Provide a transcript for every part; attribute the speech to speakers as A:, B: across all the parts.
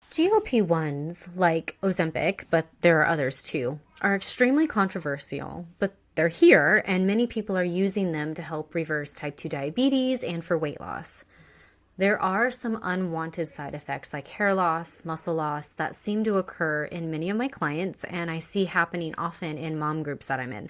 A: GLP-1s, like Ozempic, but there are others too, are extremely controversial, but they're here and many people are using them to help reverse type 2 diabetes and for weight loss. There are some unwanted side effects like hair loss, muscle loss that seem to occur in many of my clients, and I see happening often in mom groups that I'm in.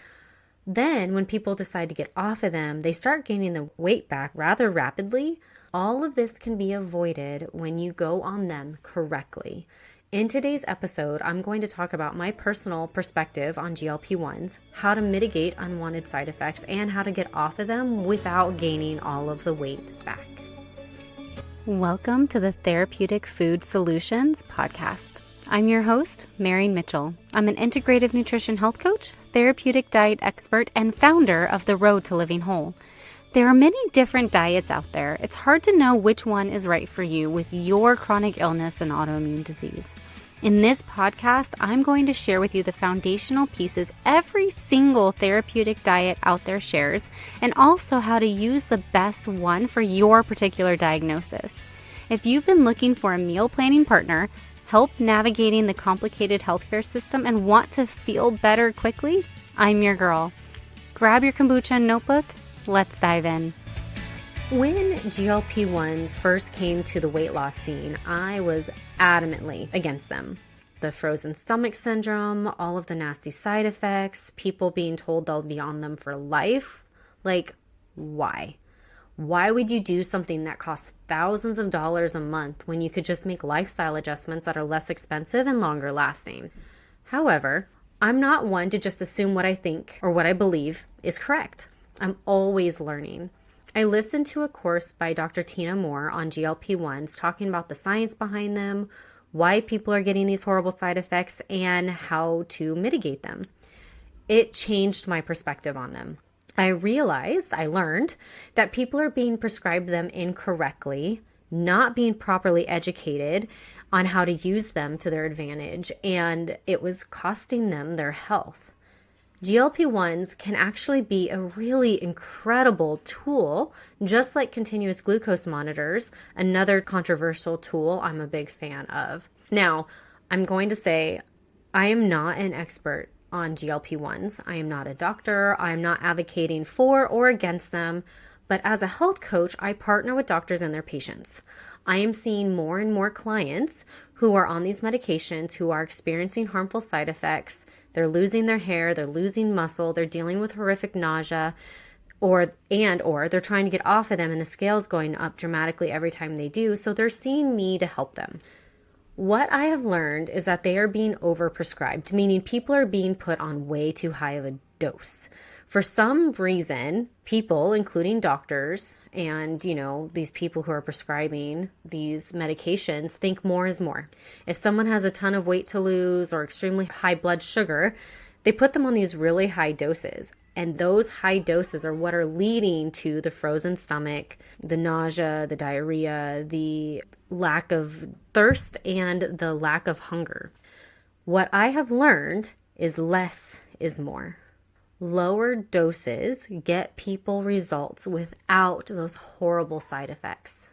A: Then when people decide to get off of them, they start gaining the weight back rather rapidly. All of this can be avoided when you go on them correctly. In today's episode, I'm going to talk about my personal perspective on GLP-1s, how to mitigate unwanted side effects, and how to get off of them without gaining all of the weight back. Welcome to the Therapeutic Food Solutions podcast. I'm your host, Marian Mitchell. I'm an integrative nutrition health coach, therapeutic diet expert, and founder of The Road to Living Whole. There are many different diets out there. It's hard to know which one is right for you with your chronic illness and autoimmune disease. In this podcast, I'm going to share with you the foundational pieces every single therapeutic diet out there shares, and also how to use the best one for your particular diagnosis. If you've been looking for a meal planning partner, help navigating the complicated healthcare system, and want to feel better quickly, I'm your girl. Grab your kombucha and notebook. Let's dive in. When GLP-1s first came to the weight loss scene, I was adamantly against them. The frozen stomach syndrome, all of the nasty side effects, people being told they'll be on them for life. Like, why? Why would you do something that costs thousands of dollars a month when you could just make lifestyle adjustments that are less expensive and longer lasting? However, I'm not one to just assume what I think or what I believe is correct. I'm always learning. I listened to a course by Dr. Tina Moore on GLP-1s talking about the science behind them, why people are getting these horrible side effects, and how to mitigate them. It changed my perspective on them. I learned that people are being prescribed them incorrectly, not being properly educated on how to use them to their advantage, and it was costing them their health. GLP-1s can actually be a really incredible tool, just like continuous glucose monitors, another controversial tool I'm a big fan of. Now, I'm going to say I am not an expert on GLP-1s. I am not a doctor. I am not advocating for or against them, but as a health coach, I partner with doctors and their patients. I am seeing more and more clients who are on these medications who are experiencing harmful side effects. They're losing their hair, they're losing muscle, they're dealing with horrific nausea, or they're trying to get off of them and the scale's going up dramatically every time they do, so they're seeing me to help them. What I have learned is that they are being overprescribed, meaning people are being put on way too high of a dose. For some reason, people, including doctors and, these people who are prescribing these medications, think more is more. If someone has a ton of weight to lose or extremely high blood sugar, they put them on these really high doses. And those high doses are what are leading to the frozen stomach, the nausea, the diarrhea, the lack of thirst, and the lack of hunger. What I have learned is less is more. Lower doses get people results without those horrible side effects.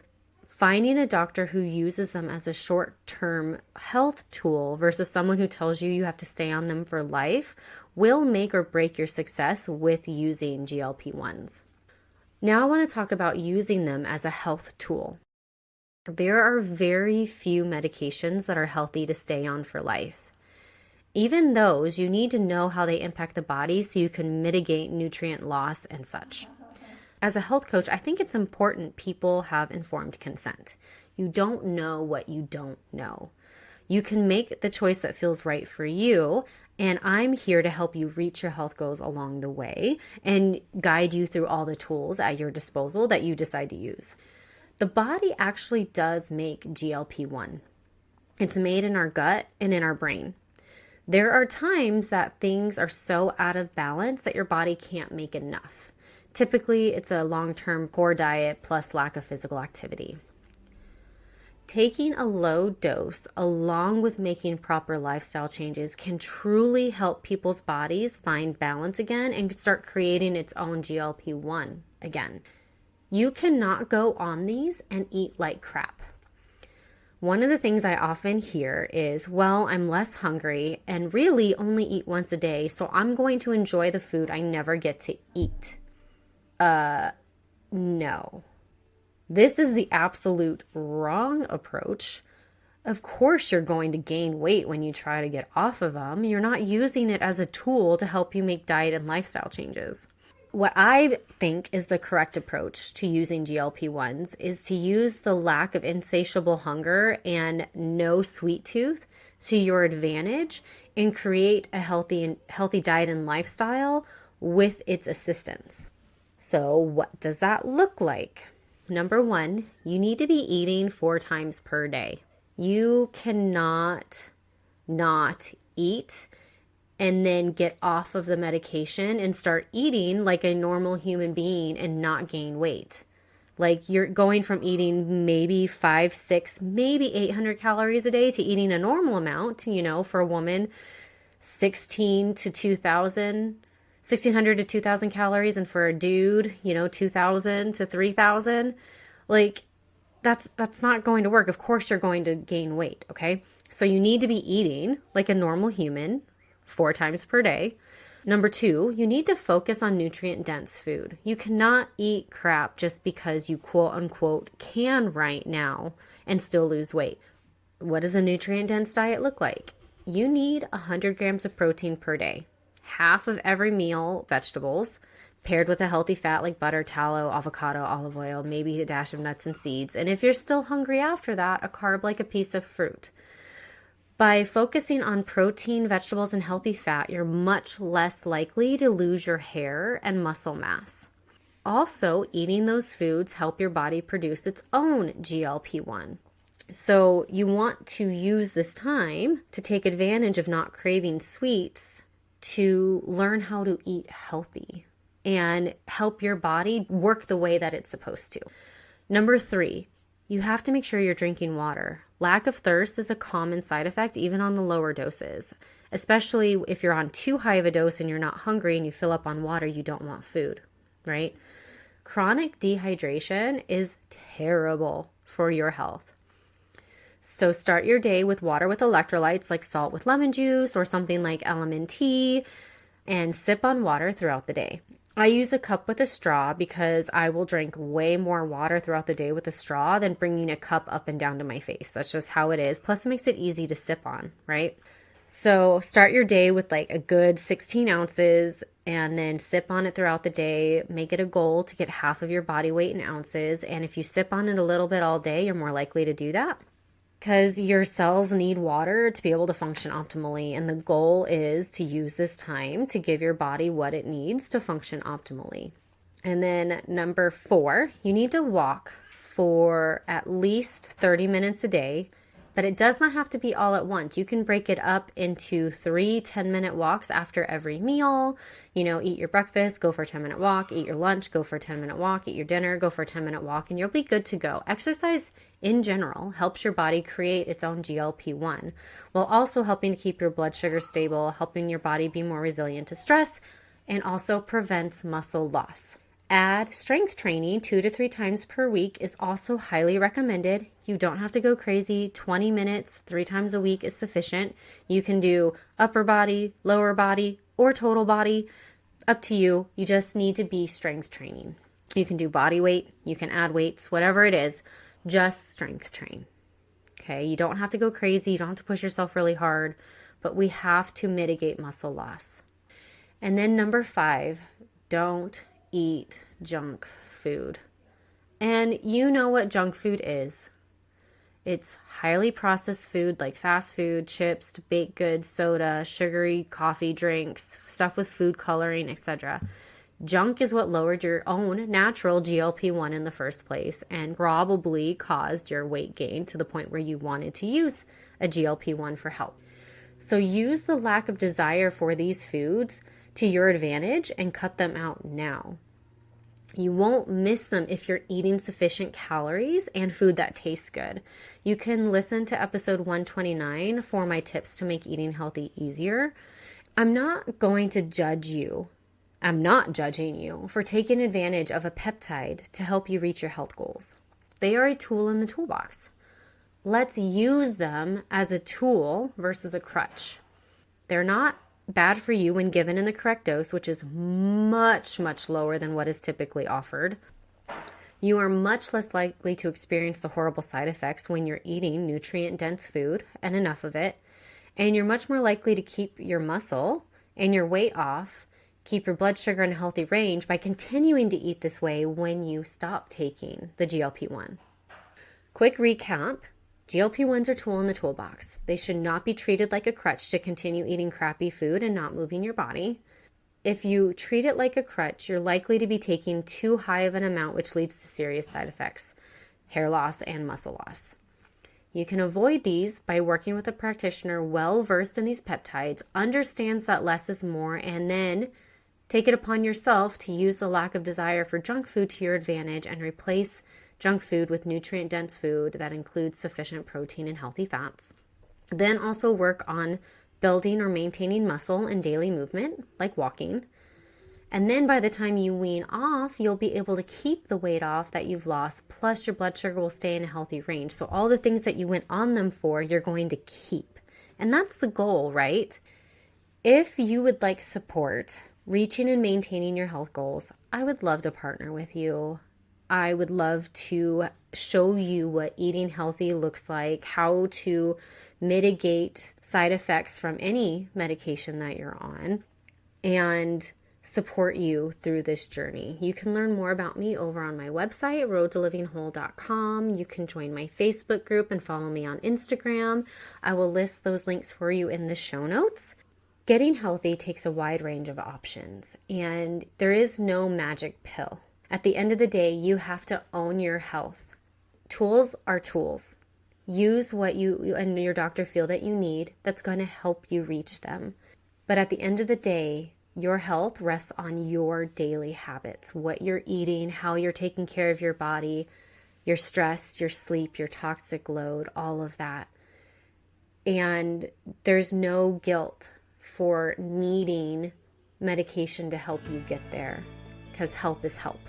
A: Finding a doctor who uses them as a short-term health tool versus someone who tells you you have to stay on them for life will make or break your success with using GLP-1s. Now I want to talk about using them as a health tool. There are very few medications that are healthy to stay on for life. Even those, you need to know how they impact the body so you can mitigate nutrient loss and such. As a health coach, I think it's important people have informed consent. You don't know what you don't know. You can make the choice that feels right for you, and I'm here to help you reach your health goals along the way and guide you through all the tools at your disposal that you decide to use. The body actually does make GLP-1. It's made in our gut and in our brain. There are times that things are so out of balance that your body can't make enough. Typically, it's a long-term poor diet plus lack of physical activity. Taking a low dose along with making proper lifestyle changes can truly help people's bodies find balance again and start creating its own GLP-1 again. You cannot go on these and eat like crap. One of the things I often hear is, well, I'm less hungry and really only eat once a day, so I'm going to enjoy the food I never get to eat. No. This is the absolute wrong approach. Of course, you're going to gain weight when you try to get off of them. You're not using it as a tool to help you make diet and lifestyle changes. What I think is the correct approach to using GLP-1s is to use the lack of insatiable hunger and no sweet tooth to your advantage and create a healthy diet and lifestyle with its assistance. So what does that look like? Number one, you need to be eating 4 times per day. You cannot not eat and then get off of the medication and start eating like a normal human being and not gain weight. Like you're going from eating maybe 5, 6, maybe 800 calories a day to eating a normal amount, for a woman, 1600 to 2000 calories, and for a dude, 2000 to 3000. Like that's not going to work. Of course you're going to gain weight, okay? So you need to be eating like a normal human 4 times per day. Number 2, you need to focus on nutrient-dense food. You cannot eat crap just because you quote-unquote can right now and still lose weight. What does a nutrient-dense diet look like? You need 100 grams of protein per day. Half of every meal, vegetables, paired with a healthy fat like butter, tallow, avocado, olive oil, maybe a dash of nuts and seeds. And if you're still hungry after that, a carb like a piece of fruit. By focusing on protein, vegetables, and healthy fat, you're much less likely to lose your hair and muscle mass. Also, eating those foods help your body produce its own GLP-1. So you want to use this time to take advantage of not craving sweets to learn how to eat healthy and help your body work the way that it's supposed to. Number 3, you have to make sure you're drinking water. Lack of thirst is a common side effect, even on the lower doses. Especially if you're on too high of a dose and you're not hungry and you fill up on water, you don't want food, right? Chronic dehydration is terrible for your health. So start your day with water with electrolytes like salt with lemon juice or something like LMNT, and sip on water throughout the day. I use a cup with a straw because I will drink way more water throughout the day with a straw than bringing a cup up and down to my face. That's just how it is. Plus, it makes it easy to sip on, right? So start your day with like a good 16 ounces and then sip on it throughout the day. Make it a goal to get half of your body weight in ounces. And if you sip on it a little bit all day, you're more likely to do that, because your cells need water to be able to function optimally. And the goal is to use this time to give your body what it needs to function optimally. And then number 4, you need to walk for at least 30 minutes a day, but it does not have to be all at once. You can break it up into 3 10-minute walks after every meal. Eat your breakfast, go for a 10-minute walk, eat your lunch, go for a 10-minute walk, eat your dinner, go for a 10-minute walk, and you'll be good to go. Exercise in general helps your body create its own GLP-1 while also helping to keep your blood sugar stable, helping your body be more resilient to stress, and also prevents muscle loss. Add strength training 2 to 3 times per week is also highly recommended. You don't have to go crazy. 20 minutes, 3 times a week is sufficient. You can do upper body, lower body, or total body. Up to you. You just need to be strength training. You can do body weight. You can add weights, whatever it is. Just strength train. Okay, you don't have to go crazy. You don't have to push yourself really hard, but we have to mitigate muscle loss. And then number 5, don't eat junk food. And you know what junk food is. It's highly processed food like fast food, chips, baked goods, soda, sugary coffee drinks, stuff with food coloring, etc. Junk is what lowered your own natural GLP-1 in the first place and probably caused your weight gain to the point where you wanted to use a GLP-1 for help. So use the lack of desire for these foods to your advantage and cut them out now. You won't miss them if you're eating sufficient calories and food that tastes good. You can listen to episode 129 for my tips to make eating healthy easier. I'm not going to judge you. I'm not judging you for taking advantage of a peptide to help you reach your health goals. They are a tool in the toolbox. let's use them as a tool versus a crutch. They're not bad for you when given in the correct dose, which is much, much lower than what is typically offered. You are much less likely to experience the horrible side effects when you're eating nutrient-dense food and enough of it. And you're much more likely to keep your muscle and your weight off, keep your blood sugar in a healthy range by continuing to eat this way when you stop taking the GLP-1. Quick recap. GLP-1s are a tool in the toolbox. They should not be treated like a crutch to continue eating crappy food and not moving your body. If you treat it like a crutch, you're likely to be taking too high of an amount, which leads to serious side effects, hair loss and muscle loss. You can avoid these by working with a practitioner well-versed in these peptides, understands that less is more, and then take it upon yourself to use the lack of desire for junk food to your advantage and replace junk food with nutrient-dense food that includes sufficient protein and healthy fats. Then also work on building or maintaining muscle and daily movement, like walking. And then by the time you wean off, you'll be able to keep the weight off that you've lost, plus your blood sugar will stay in a healthy range. So all the things that you went on them for, you're going to keep. And that's the goal, right? If you would like support reaching and maintaining your health goals, I would love to partner with you. I would love to show you what eating healthy looks like, how to mitigate side effects from any medication that you're on, and support you through this journey. You can learn more about me over on my website, roadtolivingwhole.com. You can join my Facebook group and follow me on Instagram. I will list those links for you in the show notes. Getting healthy takes a wide range of options, and there is no magic pill. At the end of the day, you have to own your health. Tools are tools. Use what you and your doctor feel that you need that's going to help you reach them. But at the end of the day, your health rests on your daily habits, what you're eating, how you're taking care of your body, your stress, your sleep, your toxic load, all of that. And there's no guilt for needing medication to help you get there, because help is help.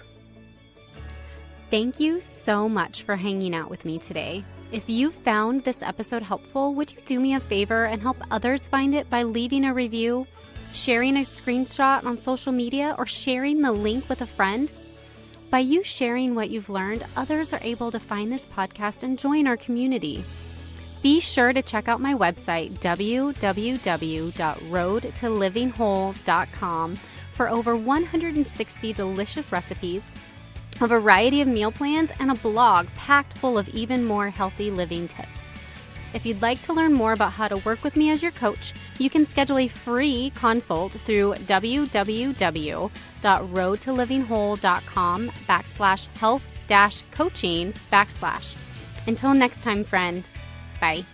B: Thank you so much for hanging out with me today. If you found this episode helpful, would you do me a favor and help others find it by leaving a review, sharing a screenshot on social media, or sharing the link with a friend? By you sharing what you've learned, others are able to find this podcast and join our community. Be sure to check out my website, www.roadtolivingwhole.com, for over 160 delicious recipes, a variety of meal plans, and a blog packed full of even more healthy living tips. If you'd like to learn more about how to work with me as your coach, you can schedule a free consult through www.roadtolivingwhole.com/health-coaching/. Until next time, friend. Bye.